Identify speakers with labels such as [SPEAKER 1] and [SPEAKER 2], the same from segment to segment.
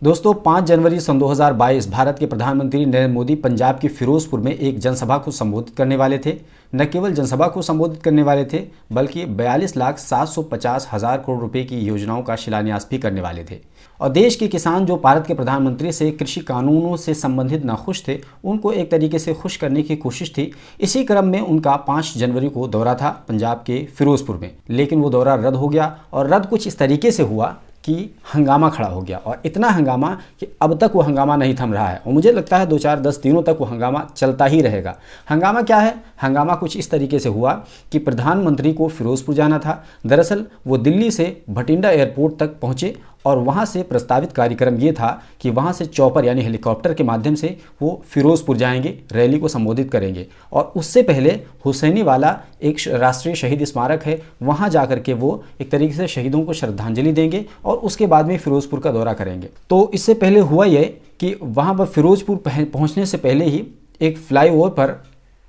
[SPEAKER 1] दोस्तों 5 जनवरी सन 2022 भारत के प्रधानमंत्री नरेंद्र मोदी पंजाब के फिरोजपुर में एक जनसभा को संबोधित करने वाले थे। न केवल जनसभा को संबोधित करने वाले थे बल्कि 42,750,000 करोड़ रुपए की योजनाओं का शिलान्यास भी करने वाले थे। और देश के किसान जो भारत के प्रधानमंत्री से कृषि कानूनों से संबंधित नाखुश थे, उनको एक तरीके से खुश करने की कोशिश थी। इसी क्रम में उनका 5 जनवरी को दौरा था पंजाब के फिरोजपुर में, लेकिन वो दौरा रद्द हो गया। और रद्द कुछ इस तरीके से हुआ कि हंगामा खड़ा हो गया, और इतना हंगामा कि अब तक वो हंगामा नहीं थम रहा है। और मुझे लगता है 2, 4, 10 दिनों तक वो हंगामा चलता ही रहेगा। हंगामा क्या है? हंगामा कुछ इस तरीके से हुआ कि प्रधानमंत्री को फिरोजपुर जाना था। दरअसल वो दिल्ली से भटिंडा एयरपोर्ट तक पहुंचे और वहां से प्रस्तावित कार्यक्रम ये था कि वहां से चॉपर यानी हेलीकॉप्टर के माध्यम से वो फिरोजपुर जाएंगे, रैली को संबोधित करेंगे। और उससे पहले हुसैनी वाला एक राष्ट्रीय शहीद स्मारक है, वहां जाकर के वो एक तरीके से शहीदों को श्रद्धांजलि देंगे और उसके बाद में फिरोजपुर का दौरा करेंगे। तो इससे पहले हुआ ये कि वहां पर फिरोजपुर पहुंचने से पहले ही एक फ्लाईओवर पर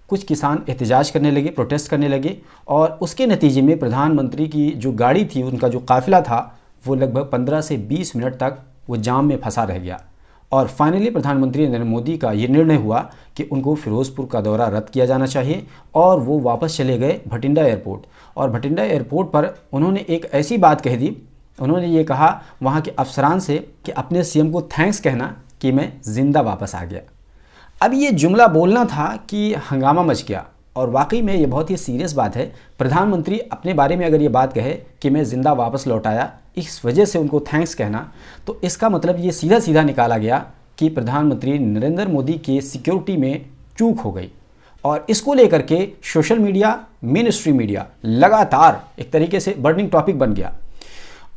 [SPEAKER 1] कुछ किसान एहतजाज करने लगे, प्रोटेस्ट करने लगे, और उसके नतीजे में प्रधानमंत्री की जो गाड़ी थी, उनका जो काफिला था, वो लगभग 15 से 20 मिनट तक वो जाम में फंसा रह गया। और फाइनली प्रधानमंत्री नरेंद्र मोदी का ये निर्णय हुआ कि उनको फिरोजपुर का दौरा रद्द किया जाना चाहिए, और वो वापस चले गए भटिंडा एयरपोर्ट। और भटिंडा एयरपोर्ट पर उन्होंने एक ऐसी बात कह दी, उन्होंने ये कहा वहाँ के अफसरान से कि अपने सीएम को थैंक्स कहना कि मैं ज़िंदा वापस आ गया। अब ये जुमला बोलना था कि हंगामा मच गया, और वाकई में ये बहुत ही सीरियस बात है। प्रधानमंत्री अपने बारे में अगर ये बात कहे कि मैं ज़िंदा वापस लौट आया, इस वजह से उनको थैंक्स कहना, तो इसका मतलब ये सीधा सीधा निकाला गया कि प्रधानमंत्री नरेंद्र मोदी के सिक्योरिटी में चूक हो गई। और इसको लेकर के social media, main stream media लगातार एक तरीके से बर्निंग टॉपिक बन गया।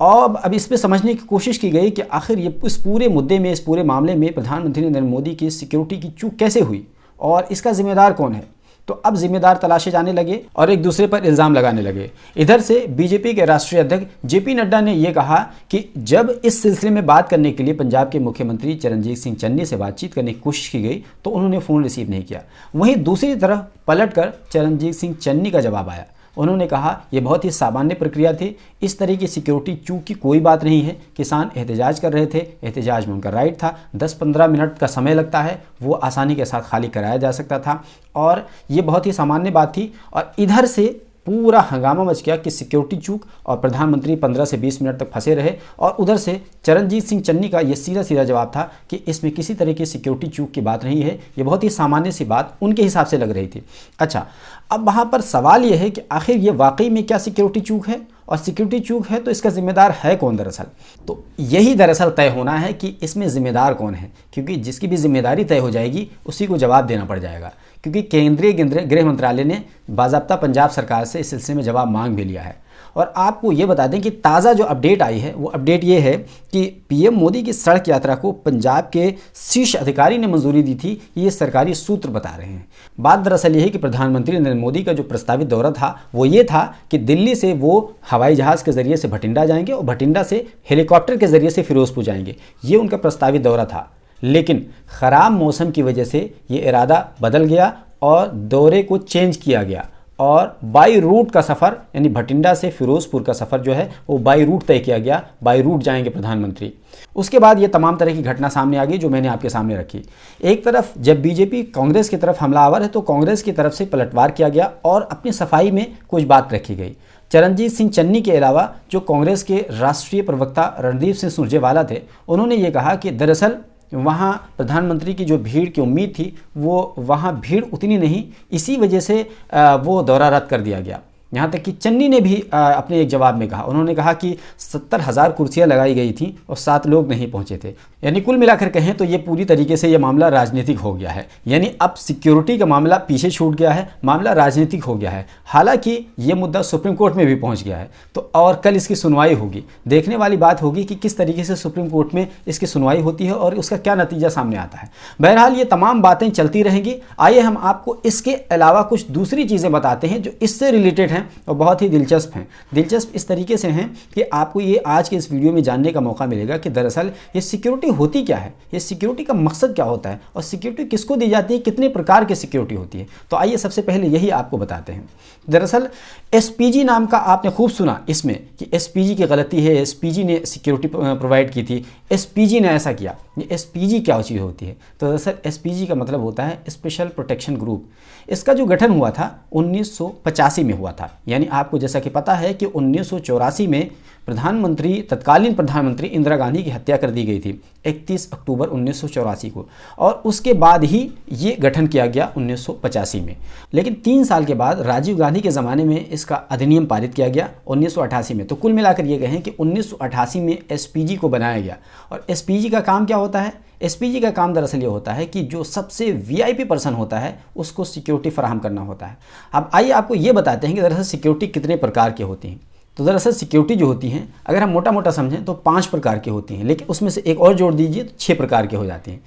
[SPEAKER 1] और अब इस पे समझने की कोशिश की गई कि आखिर ये इस पूरे मुद्दे में, इस पूरे मामले में प्रधानमंत्री नरेंद्र मोदी की सिक्योरिटी की चूक कैसे हुई और इसका जिम्मेदार कौन है। तो अब जिम्मेदार तलाशे जाने लगे और एक दूसरे पर इल्ज़ाम लगाने लगे। इधर से बीजेपी के राष्ट्रीय अध्यक्ष जेपी नड्डा ने यह कहा कि जब इस सिलसिले में बात करने के लिए पंजाब के मुख्यमंत्री चरणजीत सिंह चन्नी से बातचीत करने की कोशिश की गई तो उन्होंने फ़ोन रिसीव नहीं किया। वहीं दूसरी तरफ पलटकर चरणजीत सिंह चन्नी का जवाब आया। उन्होंने कहा यह बहुत ही सामान्य प्रक्रिया थी, इस तरह की सिक्योरिटी चूक की कोई बात नहीं है। किसान एहतजाज कर रहे थे, एहतजाज में उनका राइट था, 10-15 मिनट का समय लगता है, वो आसानी के साथ खाली कराया जा सकता था, और ये बहुत ही सामान्य बात थी। और इधर से पूरा हंगामा मच गया कि सिक्योरिटी चूक, और प्रधानमंत्री 15 से 20 मिनट तक फंसे रहे। और उधर से चरणजीत सिंह चन्नी का ये सीधा सीधा जवाब था कि इसमें किसी तरह की सिक्योरिटी चूक की बात नहीं है, ये बहुत ही सामान्य सी बात उनके हिसाब से लग रही थी। अच्छा, अब वहाँ पर सवाल ये है कि आखिर ये वाकई में क्या सिक्योरिटी चूक है, और सिक्योरिटी चूक है तो इसका जिम्मेदार है कौन दरअसल। तो यही दरअसल तय होना है कि इसमें जिम्मेदार कौन है, क्योंकि जिसकी भी जिम्मेदारी तय हो जाएगी उसी को जवाब देना पड़ जाएगा। क्योंकि केंद्रीय गृह मंत्रालय ने बाज़ाब्ता पंजाब सरकार से इस सिलसिले में जवाब मांग भी लिया है। और आपको ये बता दें कि ताज़ा जो अपडेट आई है वो अपडेट ये है कि पीएम मोदी की सड़क यात्रा को पंजाब के शीर्ष अधिकारी ने मंजूरी दी थी, ये सरकारी सूत्र बता रहे हैं। बात दरअसल ये है कि प्रधानमंत्री नरेंद्र मोदी का जो प्रस्तावित दौरा था वो ये था कि दिल्ली से वो हवाई जहाज़ के ज़रिए से भटिंडा जाएंगे और भटिंडा से हेलीकॉप्टर के ज़रिए से फिरोजपुर जाएंगे। ये उनका प्रस्तावित दौरा था, लेकिन ख़राब मौसम की वजह से ये इरादा बदल गया और दौरे को चेंज किया गया, और बाई रूट का सफ़र यानी भटिंडा से फिरोजपुर का सफ़र जो है वो बाई रूट तय किया गया। बाई रूट जाएंगे प्रधानमंत्री। उसके बाद ये तमाम तरह की घटना सामने आ गई जो मैंने आपके सामने रखी। एक तरफ जब बीजेपी कांग्रेस की तरफ हमलावर है तो कांग्रेस की तरफ से पलटवार किया गया और अपनी सफाई में कुछ बात रखी गई। चरणजीत सिंह चन्नी के अलावा जो कांग्रेस के राष्ट्रीय प्रवक्ता रणदीप सिंह सुरजेवाला थे, उन्होंने ये कहा कि दरअसल वहाँ प्रधानमंत्री की जो भीड़ की उम्मीद थी वो वहाँ भीड़ उतनी नहीं, इसी वजह से वो दौरा रद्द कर दिया गया। यहाँ तक कि चन्नी ने भी अपने एक जवाब में कहा, उन्होंने कहा कि 70,000 कुर्सियाँ लगाई गई थी और 7 लोग नहीं पहुँचे थे। यानी कुल मिलाकर कहें तो ये पूरी तरीके से ये मामला राजनीतिक हो गया है। यानी अब सिक्योरिटी का मामला पीछे छूट गया है, मामला राजनीतिक हो गया है। हालांकि ये मुद्दा सुप्रीम कोर्ट में भी पहुँच गया है, तो और कल इसकी सुनवाई होगी। देखने वाली बात होगी कि किस तरीके से सुप्रीम कोर्ट में इसकी सुनवाई होती है और उसका क्या नतीजा सामने आता है। बहरहाल ये तमाम बातें चलती रहेंगी। आइए हम आपको इसके अलावा कुछ दूसरी चीज़ें बताते हैं जो इससे रिलेटेड हैं और बहुत ही दिलचस्प हैं। दिलचस्प इस तरीके से हैं कि आपको ये आज के इस वीडियो में जानने का मौका मिलेगा कि दरअसल ये सिक्योरिटी होती क्या है, ये सिक्योरिटी का मकसद क्या होता है और सिक्योरिटी किसको दी जाती है, कितने प्रकार की सिक्योरिटी होती है। तो आइए सबसे पहले यही आपको बताते हैं। दरअसल एसपीजी नाम का आपने खूब सुना, इसमें कि एसपीजी की गलती है, एसपीजी ने सिक्योरिटी प्रोवाइड की थी, एसपीजी ने ऐसा किया। ये एसपीजी क्या चीज़ होती है? तो दरअसल एसपीजी का मतलब होता है स्पेशल प्रोटेक्शन ग्रुप। इसका जो गठन हुआ था 1985 में हुआ था। यानी आपको जैसा कि पता है कि 1984 में तत्कालीन प्रधानमंत्री इंदिरा गांधी की हत्या कर दी गई थी 31 अक्टूबर 1984 को, और उसके बाद ही ये गठन किया गया 1985 में। लेकिन 3 साल के बाद राजीव गांधी के ज़माने में इसका अधिनियम पारित किया गया 1988 में। तो कुल मिलाकर ये कहें कि 1988 में एसपीजी को बनाया गया। और एसपीजी का काम क्या होता है? एसपीजी का काम दरअसल ये होता है कि जो सबसे वीआईपी पर्सन होता है उसको सिक्योरिटी फराहम करना होता है। अब आइए आपको ये बताते हैं कि दरअसल सिक्योरिटी कितने प्रकार की होती हैं। तो दरअसल सिक्योरिटी जो होती हैं, अगर हम मोटा मोटा समझें तो 5 प्रकार की होती हैं, लेकिन उसमें से एक और जोड़ दीजिए तो 6 प्रकार की हो जाती हैं।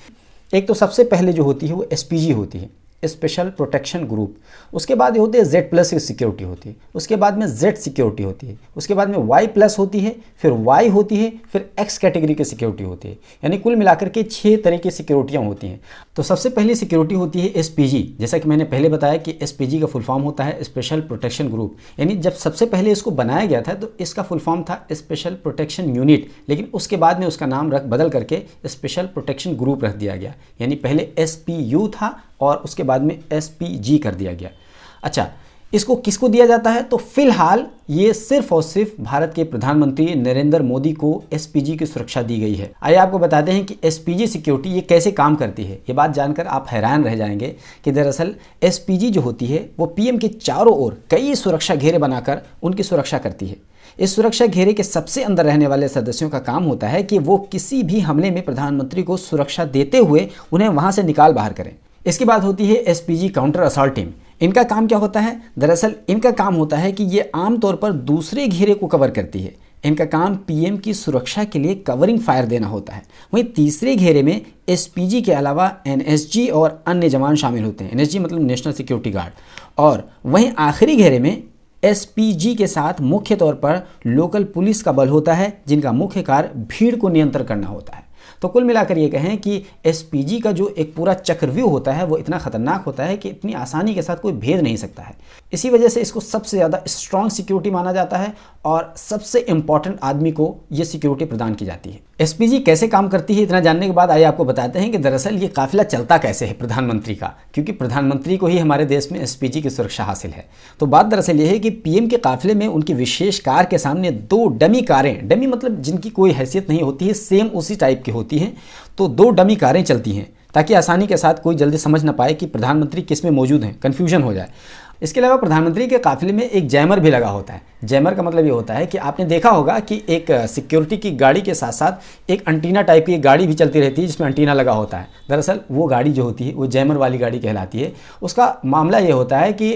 [SPEAKER 1] एक तो सबसे पहले जो होती है वो एसपीजी होती है, स्पेशल प्रोटेक्शन ग्रुप। उसके बाद ये होती है Z+ की सिक्योरिटी होती है, उसके बाद में Z सिक्योरिटी होती है, उसके बाद में Y+ होती है, फिर Y होती है, फिर X कैटेगरी की सिक्योरिटी होती है। यानी कुल मिलाकर के 6 तरह की सिक्योरिटियाँ होती हैं। तो सबसे पहली सिक्योरिटी होती है एसपीजी। जैसा कि मैंने पहले बताया कि एसपीजी का फुल फॉर्म होता है स्पेशल प्रोटेक्शन ग्रुप। यानी जब सबसे पहले इसको बनाया गया था तो इसका फुल फॉर्म था स्पेशल प्रोटेक्शन यूनिट, लेकिन उसके बाद में उसका नाम बदल करके स्पेशल प्रोटेक्शन ग्रुप रख दिया गया। यानी पहले SPU था और उसके बाद में SPG कर दिया गया। अच्छा, इसको किसको दिया जाता है? तो फिलहाल ये सिर्फ और सिर्फ भारत के प्रधानमंत्री नरेंद्र मोदी को एसपीजी की सुरक्षा दी गई है। आइए आपको बताते हैं कि एसपीजी सिक्योरिटी ये कैसे काम करती है। ये बात जानकर आप हैरान रह जाएंगे कि दरअसल एसपीजी जो होती है वो पीएम के चारों ओर कई सुरक्षा घेरे बनाकर उनकी सुरक्षा करती है। इस सुरक्षा घेरे के सबसे अंदर रहने वाले सदस्यों का काम होता है कि वो किसी भी हमले में प्रधानमंत्री को सुरक्षा देते हुए उन्हें वहां से निकाल बाहर करें। इसके बाद होती है एसपीजी काउंटर असॉल्ट टीम। इनका काम क्या होता है? दरअसल इनका काम होता है कि ये आमतौर पर दूसरे घेरे को कवर करती है। इनका काम पीएम की सुरक्षा के लिए कवरिंग फायर देना होता है। वहीं तीसरे घेरे में एसपीजी के अलावा एनएसजी और अन्य जवान शामिल होते हैं। एनएसजी मतलब नेशनल सिक्योरिटी गार्ड। और वहीं आखिरी घेरे में एसपीजी के साथ मुख्य तौर पर लोकल पुलिस का बल होता है, जिनका मुख्य कार्य भीड़ को नियंत्रण करना होता है। तो कुल मिलाकर ये कहें कि एसपीजी का जो एक पूरा चक्रव्यूह होता है वो इतना खतरनाक होता है कि इतनी आसानी के साथ कोई भेद नहीं सकता है। इसी वजह से इसको सबसे ज़्यादा स्ट्रॉन्ग सिक्योरिटी माना जाता है और सबसे इंपॉर्टेंट आदमी को ये सिक्योरिटी प्रदान की जाती है। एसपीजी कैसे काम करती है, इतना जानने के बाद आइए आपको बताते हैं कि दरअसल ये काफिला चलता कैसे है प्रधानमंत्री का, क्योंकि प्रधानमंत्री को ही हमारे देश में एसपीजी की सुरक्षा हासिल है। तो बात दरअसल ये है कि पीएम के काफिले में उनकी विशेष कार के सामने 2 डमी कारें, डमी मतलब जिनकी कोई हैसियत नहीं होती है, सेम उसी टाइप की होती हैं, तो 2 डमी कारें चलती हैं ताकि आसानी के साथ कोई जल्दी समझ ना पाए कि प्रधानमंत्री किस में मौजूद हैं, कन्फ्यूजन हो जाए। इसके अलावा प्रधानमंत्री के काफिले में एक जैमर भी लगा होता है। जैमर का मतलब ये होता है कि आपने देखा होगा कि एक सिक्योरिटी की गाड़ी के साथ साथ एक एंटीना टाइप की एक गाड़ी भी चलती रहती है जिसमें एंटीना लगा होता है। दरअसल वो गाड़ी जो होती है वो जैमर वाली गाड़ी कहलाती है। उसका मामला ये होता है कि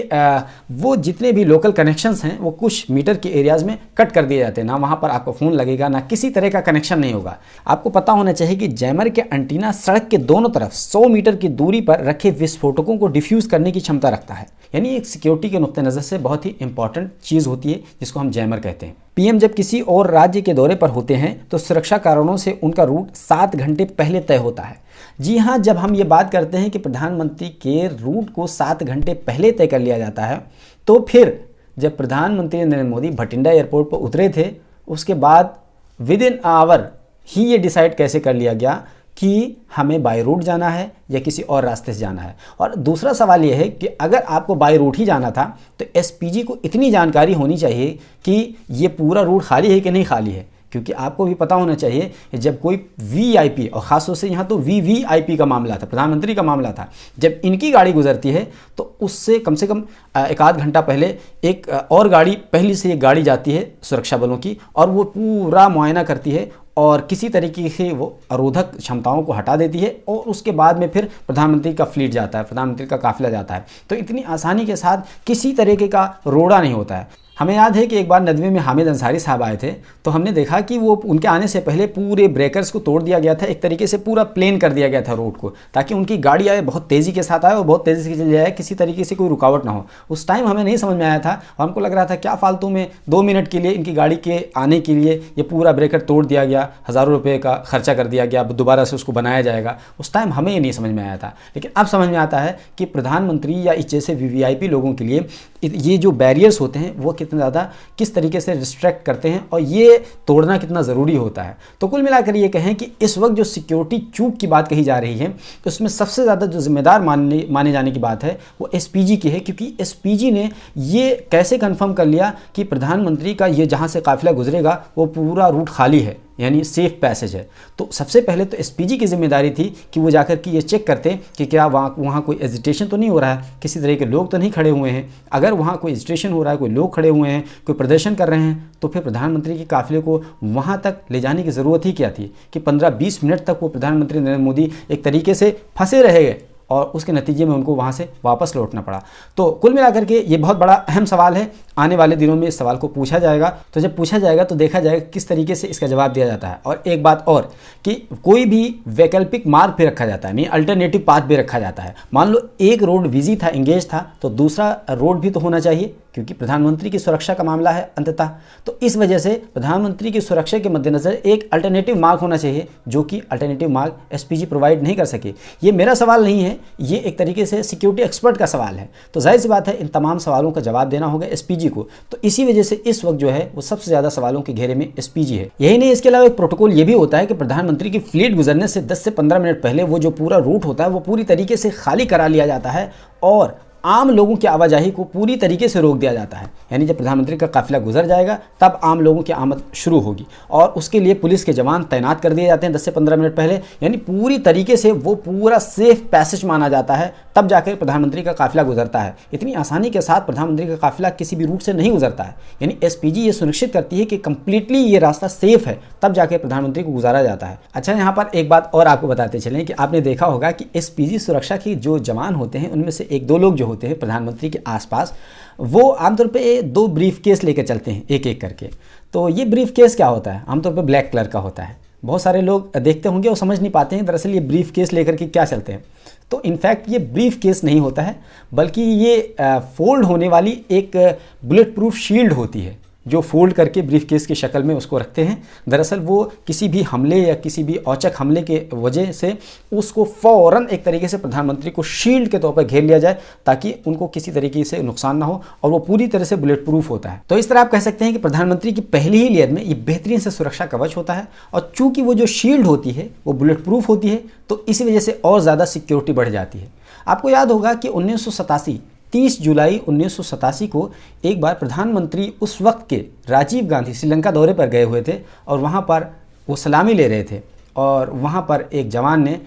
[SPEAKER 1] वो जितने भी लोकल कनेक्शंस हैं वो कुछ मीटर के एरियाज़ में कट कर दिए जाते हैं। ना वहाँ पर आपको फ़ोन लगेगा, ना किसी तरह का कनेक्शन नहीं होगा। आपको पता होना चाहिए कि जैमर के एंटीना सड़क के दोनों तरफ 100 मीटर की दूरी पर रखे विस्फोटकों को डिफ्यूज़ करने की क्षमता रखता है। यानी एक सिक्योरिटी के नुक्ते नज़र से बहुत ही इंपॉर्टेंट चीज़ होती है जिसको हम जैमर कहते हैं। पीएम जब किसी और राज्य के दौरे पर होते हैं तो सुरक्षा कारणों से उनका रूट 7 घंटे पहले तय होता है। जी हाँ, जब हम ये बात करते हैं कि प्रधानमंत्री के रूट को 7 घंटे पहले तय कर लिया जाता है, तो फिर जब प्रधानमंत्री नरेंद्र मोदी भटिंडा एयरपोर्ट पर उतरे थे उसके बाद विद इन आवर ही ये डिसाइड कैसे कर लिया गया कि हमें बाय रूट जाना है या किसी और रास्ते से जाना है। और दूसरा सवाल यह है कि अगर आपको बाय रूट ही जाना था तो एसपीजी को इतनी जानकारी होनी चाहिए कि ये पूरा रूट खाली है कि नहीं खाली है, क्योंकि आपको भी पता होना चाहिए कि जब कोई वीआईपी, और ख़ासतौर से यहाँ तो वीवीआईपी का मामला था, प्रधानमंत्री का मामला था, जब इनकी गाड़ी गुजरती है तो उससे कम से कम 1 घंटा पहले एक और गाड़ी, पहली से एक गाड़ी जाती है सुरक्षा बलों की, और वो पूरा मुआयना करती है और किसी तरीके से वो अरोधक क्षमताओं को हटा देती है और उसके बाद में फिर प्रधानमंत्री का फ्लीट जाता है, प्रधानमंत्री का काफिला जाता है। तो इतनी आसानी के साथ किसी तरीके का रोड़ा नहीं होता है। हमें याद है कि एक बार नदवे में हामिद अंसारी साहब आए थे तो हमने देखा कि वो उनके आने से पहले पूरे ब्रेकर्स को तोड़ दिया गया था, एक तरीके से पूरा प्लेन कर दिया गया था रोड को, ताकि उनकी गाड़ी आए बहुत तेज़ी के साथ आए और बहुत तेज़ी से चली जाए, किसी तरीके से कोई रुकावट ना हो। उस टाइम हमें नहीं समझ में आया था और हमको लग रहा था क्या फालतू में 2 मिनट के लिए इनकी गाड़ी के आने के लिए ये पूरा ब्रेकर तोड़ दिया गया, हज़ारों रुपये का खर्चा कर दिया गया, दोबारा से उसको बनाया जाएगा। उस टाइम हमें ये नहीं समझ में आया था, लेकिन अब समझ में आता है कि प्रधानमंत्री या इस जैसे वीवीआईपी लोगों के लिए ये जो बैरियर्स होते हैं वो कितना ज़्यादा किस तरीके से रिस्ट्रिक्ट करते हैं और ये तोड़ना कितना ज़रूरी होता है। तो कुल मिलाकर ये कहें कि इस वक्त जो सिक्योरिटी चूक की बात कही जा रही है उसमें सबसे ज़्यादा जो जिम्मेदार माने जाने की बात है वो एसपीजी की है, क्योंकि एसपीजी ने ये कैसे कंफर्म कर लिया कि प्रधानमंत्री का ये जहाँ से काफिला गुजरेगा वो पूरा रूट खाली है, यानी सेफ पैसेज है। तो सबसे पहले तो एसपीजी की जिम्मेदारी थी कि वो जाकर के ये चेक करते कि क्या वहाँ कोई एजिटेशन तो नहीं हो रहा है, किसी तरह के लोग तो नहीं खड़े हुए हैं। अगर वहाँ कोई एजिटेशन हो रहा है, कोई लोग खड़े हुए हैं, कोई प्रदर्शन कर रहे हैं, तो फिर प्रधानमंत्री के काफिले को वहाँ तक ले जाने की ज़रूरत ही क्या थी कि 15-20 मिनट तक वो प्रधानमंत्री नरेंद्र मोदी एक तरीके से फंसे रहे और उसके नतीजे में उनको वहाँ से वापस लौटना पड़ा। तो कुल मिलाकर के ये बहुत बड़ा अहम सवाल है। आने वाले दिनों में इस सवाल को पूछा जाएगा, तो जब पूछा जाएगा तो देखा जाएगा किस तरीके से इसका जवाब दिया जाता है। और एक बात और कि कोई भी वैकल्पिक मार्ग पे रखा जाता है, नहीं अल्टरनेटिव पाथ पे रखा जाता है। मान लो एक रोड बिजी था, इंगेज था, तो दूसरा रोड भी तो होना चाहिए, क्योंकि प्रधानमंत्री की सुरक्षा का मामला है अंततः। तो इस वजह से प्रधानमंत्री की सुरक्षा के मद्देनजर एक अल्टरनेटिव मार्ग होना चाहिए, जो कि अल्टरनेटिव मार्ग एसपीजी प्रोवाइड नहीं कर सके। ये मेरा सवाल नहीं है, ये एक तरीके से सिक्योरिटी एक्सपर्ट का सवाल है। तो जाहिर सी बात है इन तमाम सवालों का जवाब देना होगा एसपीजी को। तो इसी वजह से इस वक्त जो है वो सबसे ज़्यादा सवालों के घेरे में एसपीजी है। यही नहीं, इसके अलावा एक प्रोटोकॉल ये भी होता है कि प्रधानमंत्री की फ्लीट गुजरने से 10 से 15 मिनट पहले वो जो पूरा रूट होता है वो पूरी तरीके से खाली करा लिया जाता है और आम लोगों की आवाजाही को पूरी तरीके से रोक दिया जाता है। यानी जब प्रधानमंत्री का काफिला गुजर जाएगा तब आम लोगों की आमद शुरू होगी और उसके लिए पुलिस के जवान तैनात कर दिए जाते हैं 10 से 15 मिनट पहले। यानी पूरी तरीके से वो पूरा सेफ पैसेज माना जाता है, तब जाकर प्रधानमंत्री का काफिला गुजरता है। इतनी आसानी के साथ प्रधानमंत्री का काफिला किसी भी रूट से नहीं गुजरता है। यानी एसपीजी ये सुनिश्चित करती है कि कंप्लीटली ये रास्ता सेफ है, तब जाकर प्रधानमंत्री को गुजारा जाता है। अच्छा, यहाँ पर एक बात और आपको बताते चलें कि आपने देखा होगा कि एसपीजी सुरक्षा के जो जवान होते हैं उनमें से 1-2 लोग जो होते हैं प्रधानमंत्री के आसपास, वो आमतौर पे 2 ब्रीफ केस लेकर चलते हैं एक एक करके। तो ये ब्रीफ केस क्या होता है? आमतौर पे ब्लैक कलर का होता है। बहुत सारे लोग देखते होंगे वो समझ नहीं पाते हैं दरअसल ये ब्रीफ केस लेकर के क्या चलते हैं। तो इनफैक्ट ये ब्रीफ केस नहीं होता है, बल्कि ये फोल्ड होने वाली एक बुलेट प्रूफ शील्ड होती है जो फोल्ड करके ब्रीफ केस की शक्ल में उसको रखते हैं। दरअसल वो किसी भी हमले या किसी भी औचक हमले के वजह से उसको फ़ौरन एक तरीके से प्रधानमंत्री को शील्ड के तौर पर घेर लिया जाए ताकि उनको किसी तरीके से नुकसान ना हो, और वो पूरी तरह से बुलेट प्रूफ होता है। तो इस तरह आप कह सकते हैं कि प्रधानमंत्री की पहली ही लेयर में ये बेहतरीन से सुरक्षा कवच होता है, और चूंकि वो जो शील्ड होती है वो बुलेट प्रूफ होती है तो इसी वजह से और ज़्यादा सिक्योरिटी बढ़ जाती है। आपको याद होगा कि 30 जुलाई 1987 को एक बार प्रधानमंत्री उस वक्त के राजीव गांधी श्रीलंका दौरे पर गए हुए थे और वहाँ पर वो सलामी ले रहे थे, और वहाँ पर एक जवान ने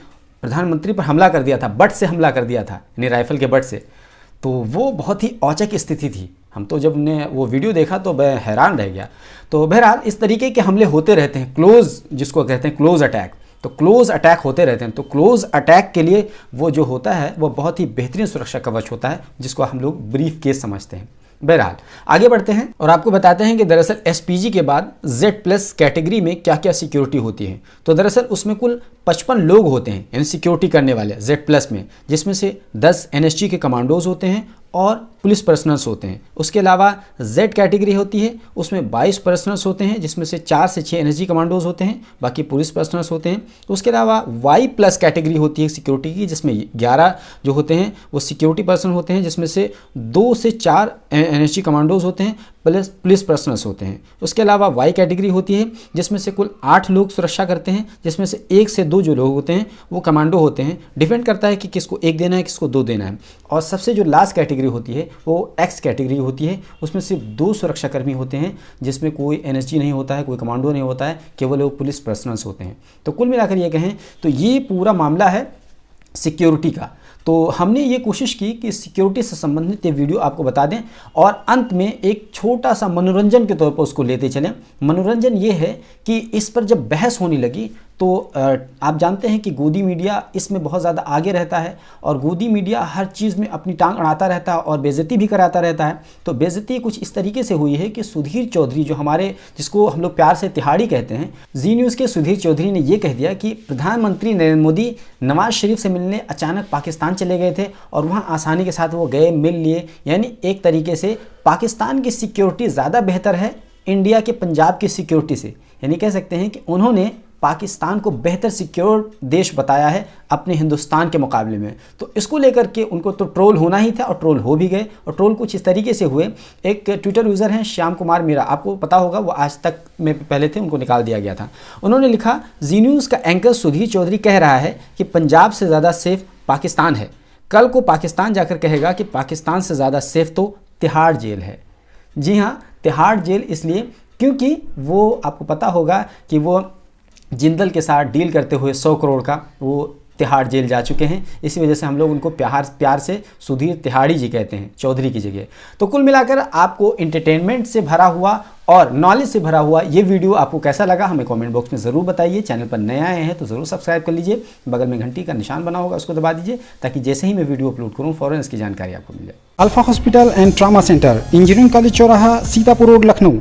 [SPEAKER 1] प्रधानमंत्री पर हमला कर दिया था, बट से हमला कर दिया था, यानी राइफल के बट से। तो वो बहुत ही औचक स्थिति थी। हम तो जब ने वो वीडियो देखा तो मैं हैरान रह गया। तो बहरहाल इस तरीके के हमले होते रहते हैं, क्लोज जिसको कहते हैं क्लोज अटैक। तो क्लोज अटैक होते रहते हैं। तो क्लोज अटैक के लिए वो जो होता है वो बहुत ही बेहतरीन सुरक्षा कवच होता है, जिसको हम लोग ब्रीफ केस समझते हैं। बहरहाल आगे बढ़ते हैं और आपको बताते हैं कि दरअसल एसपीजी के बाद Z+ कैटेगरी में क्या क्या सिक्योरिटी होती है। तो दरअसल उसमें कुल 55 लोग होते हैं यानी सिक्योरिटी करने वाले Z+ में, जिसमें से 10 NSG के कमांडोज होते हैं और पुलिस पर्सनल्स होते हैं। उसके अलावा Z कैटेगरी होती है, उसमें 22 पर्सनल्स होते हैं, जिसमें से 4 से 6 NSG कमांडोज होते हैं, बाकी पुलिस पर्सनल्स होते हैं। उसके अलावा Y+ कैटेगरी होती है सिक्योरिटी की, जिसमें 11 जो होते हैं वो सिक्योरिटी पर्सन होते हैं, जिसमें से 2 से 4 NSG कमांडोज होते हैं, प्लस पुलिस पर्सनल्स होते हैं। उसके अलावा Y कैटेगरी होती है, जिसमें से कुल 8 लोग सुरक्षा करते हैं, जिसमें से 1 से 2 जो लोग होते हैं वो कमांडो होते हैं। डिपेंड करता है कि किसको 1 देना है, किसको 2 देना है। और सबसे जो लास्ट कैटेगरी होती है वो X कैटेगरी होती है, उसमें सिर्फ 2 सुरक्षाकर्मी होते हैं, जिसमें कोई NSG नहीं होता है, कोई कमांडो नहीं होता है, केवल वो पुलिस पर्सनल्स होते हैं। तो कुल मिलाकर ये कहें तो ये पूरा मामला है सिक्योरिटी का। तो हमने ये कोशिश की कि सिक्योरिटी से संबंधित ये वीडियो आपको बता दें और अंत में एक छोटा सा मनोरंजन के तौर पर उसको लेते चलें। मनोरंजन ये है कि इस पर जब बहस होने लगी तो आप जानते हैं कि गोदी मीडिया इसमें बहुत ज़्यादा आगे रहता है और गोदी मीडिया हर चीज़ में अपनी टांग अड़ाता रहता है और बेइज्जती भी कराता रहता है। तो बेइज्जती कुछ इस तरीके से हुई है कि सुधीर चौधरी जो हमारे, जिसको हम लोग प्यार से तिहाड़ी कहते हैं, जी न्यूज़ के सुधीर चौधरी ने ये कह दिया कि प्रधानमंत्री नरेंद्र मोदी नवाज शरीफ से मिलने अचानक पाकिस्तान चले गए थे और वहाँ आसानी के साथ वो गए, मिल लिए। यानी एक तरीके से पाकिस्तान की सिक्योरिटी ज़्यादा बेहतर है इंडिया के पंजाब की सिक्योरिटी से। यानी कह सकते हैं कि उन्होंने पाकिस्तान को बेहतर सिक्योर देश बताया है अपने हिंदुस्तान के मुकाबले में। तो इसको लेकर के उनको तो ट्रोल होना ही था और ट्रोल हो भी गए। और ट्रोल कुछ इस तरीके से हुए, एक ट्विटर यूज़र हैं श्याम कुमार मीरा, आपको पता होगा वो आज तक में पहले थे, उनको निकाल दिया गया था। उन्होंने लिखा, जी न्यूज़ का एंकर सुधीर चौधरी कह रहा है कि पंजाब से ज़्यादा सेफ पाकिस्तान है। कल को पाकिस्तान जाकर कहेगा कि पाकिस्तान से ज़्यादा सेफ तो तिहाड़ जेल है। जी हाँ, तिहाड़ जेल इसलिए क्योंकि वो आपको पता होगा कि वो जिंदल के साथ डील करते हुए 100 करोड़ का वो तिहाड़ जेल जा चुके हैं। इसी वजह से हम लोग उनको प्यार से सुधीर तिहाड़ी जी कहते हैं, चौधरी की जगह। तो कुल मिलाकर आपको इंटरटेनमेंट से भरा हुआ और नॉलेज से भरा हुआ ये वीडियो आपको कैसा लगा हमें कमेंट बॉक्स में ज़रूर बताइए। चैनल पर नए आए हैं तो ज़रूर सब्सक्राइब कर लीजिए, बगल में घंटी का निशान बना होगा उसको दबा दीजिए, ताकि जैसे ही मैं वीडियो अपलोड करूँ फ़ौरन इसकी जानकारी आपको मिल जाए।
[SPEAKER 2] Alpha hospital and trauma centre, engineering college चौराहा, सीतापुर रोड, लखनऊ।